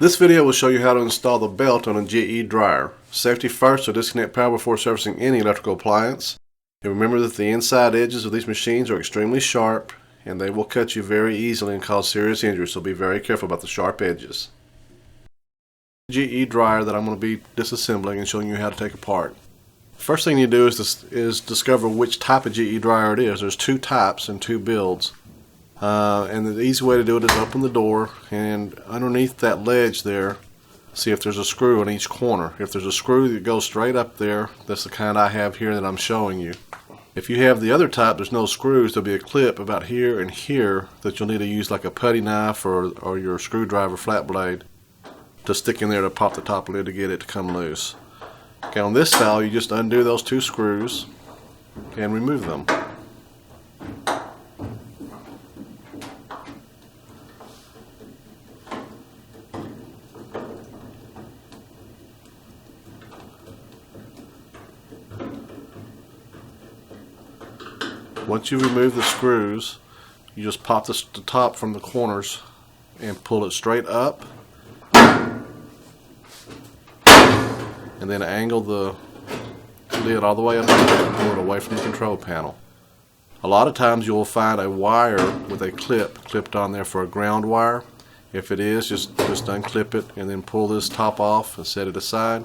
This video will show you how to install the belt on a GE dryer. Safety first, so disconnect power before servicing any electrical appliance. And remember that the inside edges of these machines are extremely sharp and they will cut you very easily and cause serious injury, so be very careful about the sharp edges. GE dryer that I'm going to be disassembling and showing you how to take apart. First thing you do is discover which type of GE dryer it is. There's two types and two builds. And the easy way to do it is open the door and underneath that ledge there, see if there's a screw in each corner. If there's a screw that goes straight up there, that's the kind I have here that I'm showing you. If you have the other type, there's no screws, there'll be a clip about here and here that you'll need to use like a putty knife or your screwdriver flat blade to stick in there to pop the top lid to get it to come loose. Okay, on this style you just undo those two screws and remove them. Once you remove the screws, you just pop the top from the corners and pull it straight up, and then angle the lid all the way up and pull it away from the control panel. A lot of times you will find a wire with a clip clipped on there for a ground wire. If it is, just unclip it and then pull this top off and set it aside.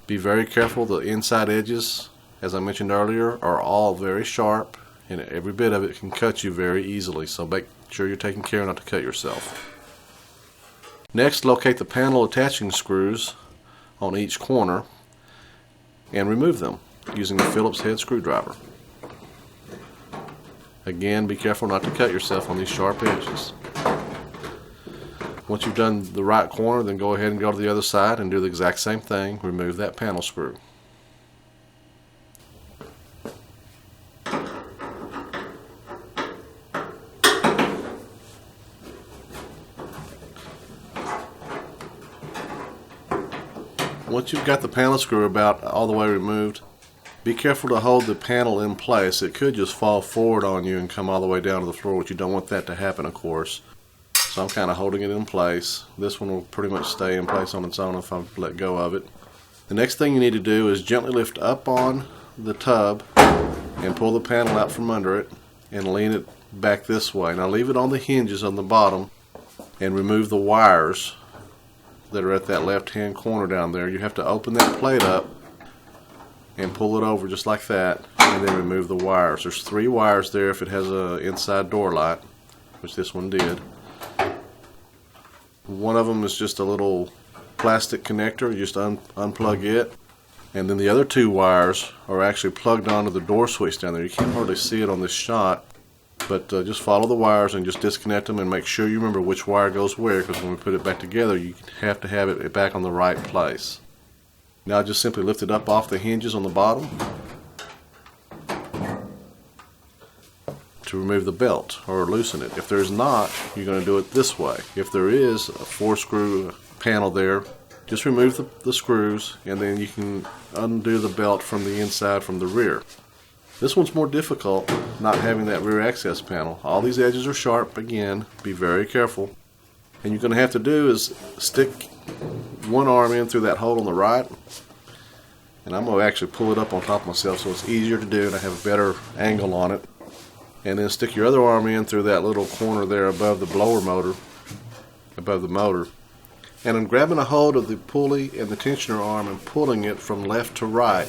Be very careful, the inside edges, as I mentioned earlier, are all very sharp, and every bit of it can cut you very easily, so make sure you're taking care not to cut yourself. Next, locate the panel attaching screws on each corner and remove them using the Phillips head screwdriver. Again, be careful not to cut yourself on these sharp edges. Once you've done the right corner, then go ahead and go to the other side and do the exact same thing. Remove that panel screw. Once you've got the panel screw about all the way removed, be careful to hold the panel in place. It could just fall forward on you and come all the way down to the floor, which you don't want that to happen, of course. So I'm kind of holding it in place. This one will pretty much stay in place on its own if I let go of it. The next thing you need to do is gently lift up on the tub and pull the panel out from under it and lean it back this way. Now leave it on the hinges on the bottom and remove the wires that are at that left hand corner down there. You have to open that plate up and pull it over just like that, and then remove the wires. There's 3 wires there if it has a inside door light, which this one did. One of them is just a little plastic connector. You just unplug it, and then the other 2 wires are actually plugged onto the door switch down there. You can't hardly see it on this shot, but just follow the wires and just disconnect them and make sure you remember which wire goes where, because when we put it back together you have to have it back on the right place. Now just simply lift it up off the hinges on the bottom to remove the belt or loosen it. If there's not, you're going to do it this way. If there is a 4-screw panel there, just remove the screws and then you can undo the belt from the inside from the rear. This one's more difficult, not having that rear access panel. All these edges are sharp. Again, be very careful. And you're going to have to do is stick one arm in through that hole on the right, and I'm going to actually pull it up on top of myself so it's easier to do and I have a better angle on it. And then stick your other arm in through that little corner there above the blower motor, above the motor. And I'm grabbing a hold of the pulley and the tensioner arm and pulling it from left to right,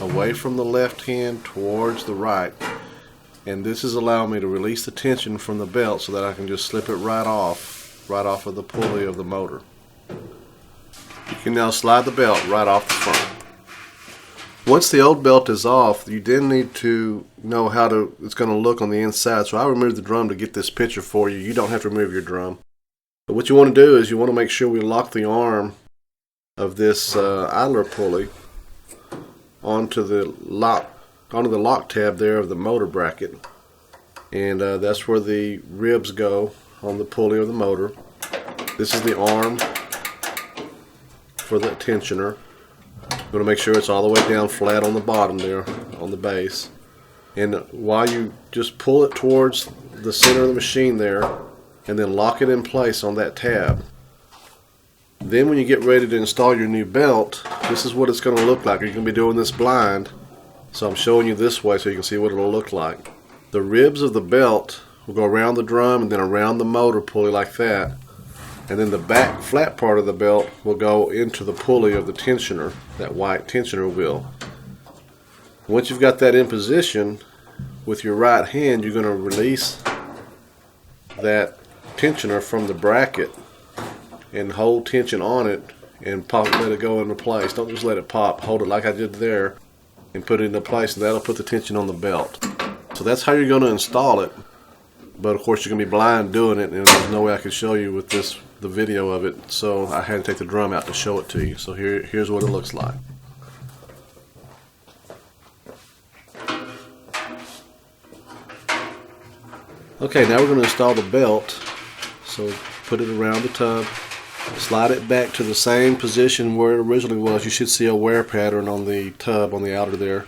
away from the left hand towards the right, and this is allowing me to release the tension from the belt so that I can just slip it right off of the pulley of the motor. You can now slide the belt right off the front. Once the old belt is off, you then need to know how it's going to look on the inside. So I removed the drum to get this picture for you. You don't have to remove your drum, but what you want to do is you want to make sure we lock the arm of this idler pulley onto the lock tab there of the motor bracket, and that's where the ribs go on the pulley of the motor. This is the arm for the tensioner. You want to make sure it's all the way down flat on the bottom there on the base, and while you just pull it towards the center of the machine there and then lock it in place on that tab, Then when you get ready to install your new belt, this is what it's going to look like. You're going to be doing this blind, so I'm showing you this way so you can see what it'll look like. The ribs of the belt will go around the drum and then around the motor pulley like that, and then the back flat part of the belt will go into the pulley of the tensioner, that white tensioner wheel. Once you've got that in position, with your right hand you're going to release that tensioner from the bracket and hold tension on it and let it go into place. Don't just let it pop. Hold it like I did there and put it into place, and that'll put the tension on the belt. So that's how you're going to install it. But of course you're going to be blind doing it, and there's no way I could show you with the video of it, so I had to take the drum out to show it to you. So here's what it looks like. Okay, now we're going to install the belt. So put it around the tub. Slide it back to the same position where it originally was. You should see a wear pattern on the tub on the outer there,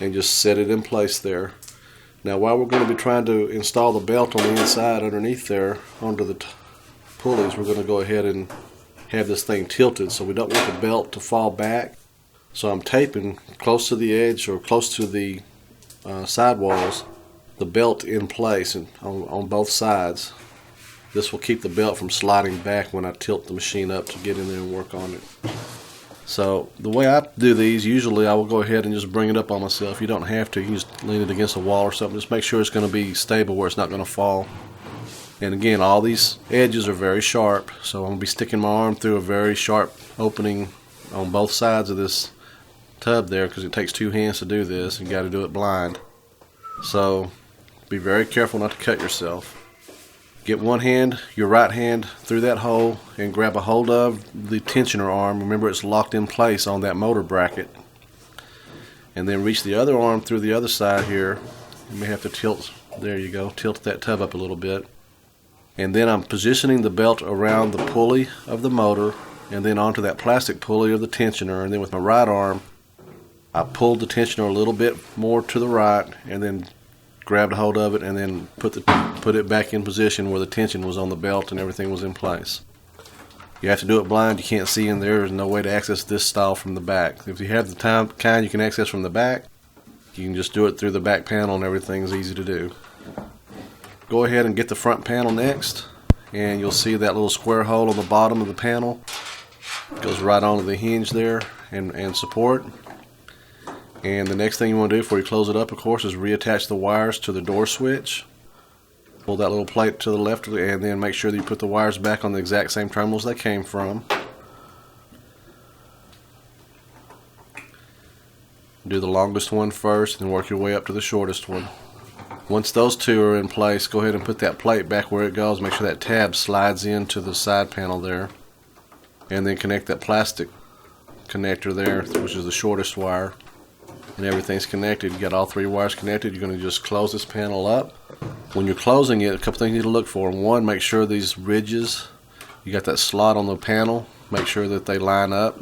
and just set it in place there. Now while we're going to be trying to install the belt on the inside underneath there onto the pulleys, we're going to go ahead and have this thing tilted, so we don't want the belt to fall back. So I'm taping close to the edge or close to the sidewalls the belt in place and on both sides. This will keep the belt from sliding back when I tilt the machine up to get in there and work on it. So the way I do these, usually I will go ahead and just bring it up on myself. You don't have to. You can just lean it against a wall or something. Just make sure it's going to be stable where it's not going to fall. And again, all these edges are very sharp, so I'm going to be sticking my arm through a very sharp opening on both sides of this tub there, because it takes two hands to do this, and you got to do it blind. So be very careful not to cut yourself. Get one hand, your right hand, through that hole and grab a hold of the tensioner arm. Remember, it's locked in place on that motor bracket. And then reach the other arm through the other side here. You may have to tilt, there you go, tilt that tub up a little bit. And then I'm positioning the belt around the pulley of the motor and then onto that plastic pulley of the tensioner. And then with my right arm, I pulled the tensioner a little bit more to the right and then grabbed a hold of it and then put it back in position where the tension was on the belt and everything was in place. You have to do it blind. You can't see in there. There's no way to access this style from the back. If you have the kind you can access from the back, you can just do it through the back panel and everything's easy to do. Go ahead and get the front panel next, and you'll see that little square hole on the bottom of the panel. It goes right onto the hinge there and support. And the next thing you want to do before you close it up, of course, is reattach the wires to the door switch. Pull that little plate to the left, and then make sure that you put the wires back on the exact same terminals they came from. Do the longest one first, and work your way up to the shortest one. Once those two are in place, go ahead and put that plate back where it goes. Make sure that tab slides into the side panel there. And then connect that plastic connector there, which is the shortest wire. And everything's connected. You got all three wires connected. You're going to just close this panel up. When you're closing it, a couple things you need to look for. One, make sure these ridges, you got that slot on the panel, make sure that they line up.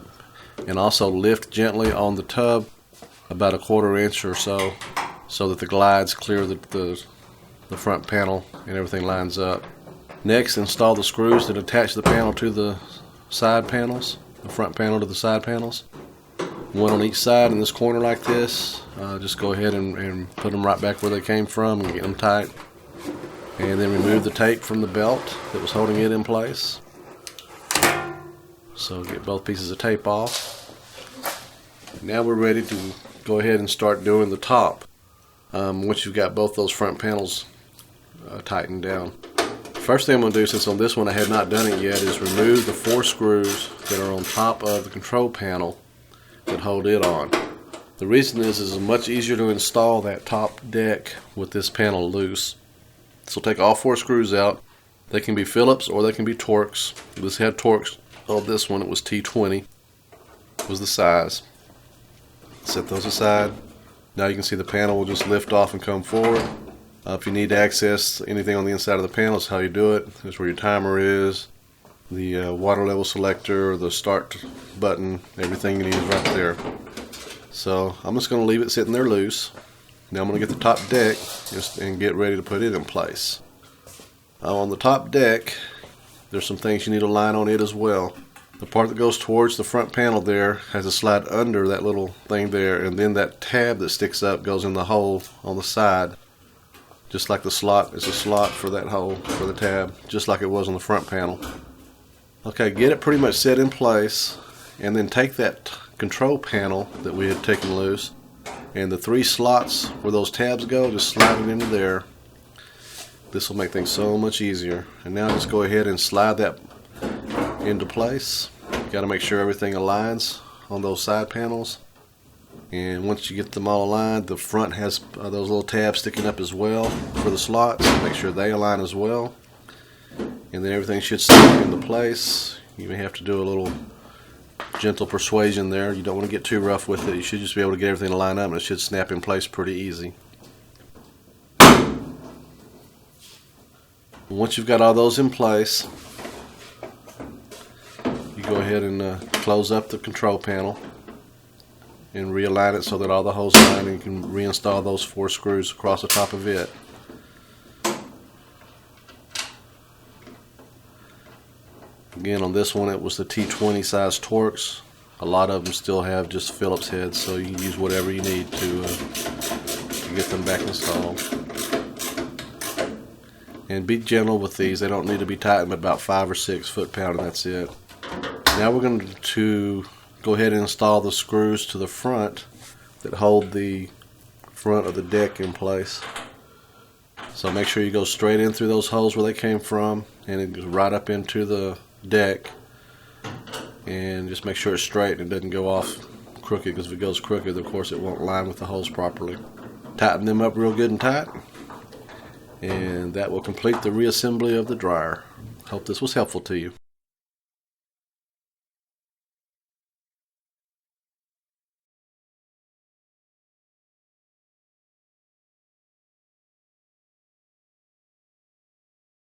And also lift gently on the tub about 1/4 inch or so that the glides clear the front panel and everything lines up. Next, install the screws that attach the panel to the side panels, the front panel to the side panels. One on each side in this corner like this. Just go ahead and put them right back where they came from and get them tight. And then remove the tape from the belt that was holding it in place. So get both pieces of tape off. Now we're ready to go ahead and start doing the top. Once you've got both those front panels tightened down. First thing I'm going to do, since on this one I have not done it yet, is remove the 4 screws that are on top of the control panel that hold it on. The reason is it's much easier to install that top deck with this panel loose. So take all 4 screws out. They can be Phillips or they can be Torx. This had Torx on this one. It was T20 was the size. Set those aside. Now you can see the panel will just lift off and come forward. If you need to access anything on the inside of the panel, that's how you do it. That's where your timer is, the water level selector, the start button, everything you need is right there. So I'm just going to leave it sitting there loose. Now I'm going to get the top deck and get ready to put it in place. On the top deck, there's some things you need to line on it as well. The part that goes towards the front panel there has to slide under that little thing there, and then that tab that sticks up goes in the hole on the side. Just like the slot is a slot for that hole for the tab, just like it was on the front panel. Okay, get it pretty much set in place, and then take that control panel that we had taken loose, and the 3 slots where those tabs go, just slide it into there. This will make things so much easier. And now just go ahead and slide that into place. You got to make sure everything aligns on those side panels. And once you get them all aligned, the front has those little tabs sticking up as well for the slots. Make sure they align as well. And then everything should snap into place. You may have to do a little gentle persuasion there. You don't want to get too rough with it. You should just be able to get everything to line up, and it should snap in place pretty easy. Once you've got all those in place, you go ahead and close up the control panel and realign it so that all the holes align, and you can reinstall those 4 screws across the top of it. Again, on this one it was the T20 size Torx. A lot of them still have just Phillips heads, so you can use whatever you need to get them back installed. And be gentle with these. They don't need to be tightened but about 5 or 6 foot-pound, and that's it. Now we're going to go ahead and install the screws to the front that hold the front of the deck in place. So make sure you go straight in through those holes where they came from, and it goes right up into the deck. And just make sure it's straight and it doesn't go off crooked, because if it goes crooked, of course, it won't line with the holes properly. Tighten them up real good and tight, and that will complete the reassembly of the dryer. Hope this was helpful to you.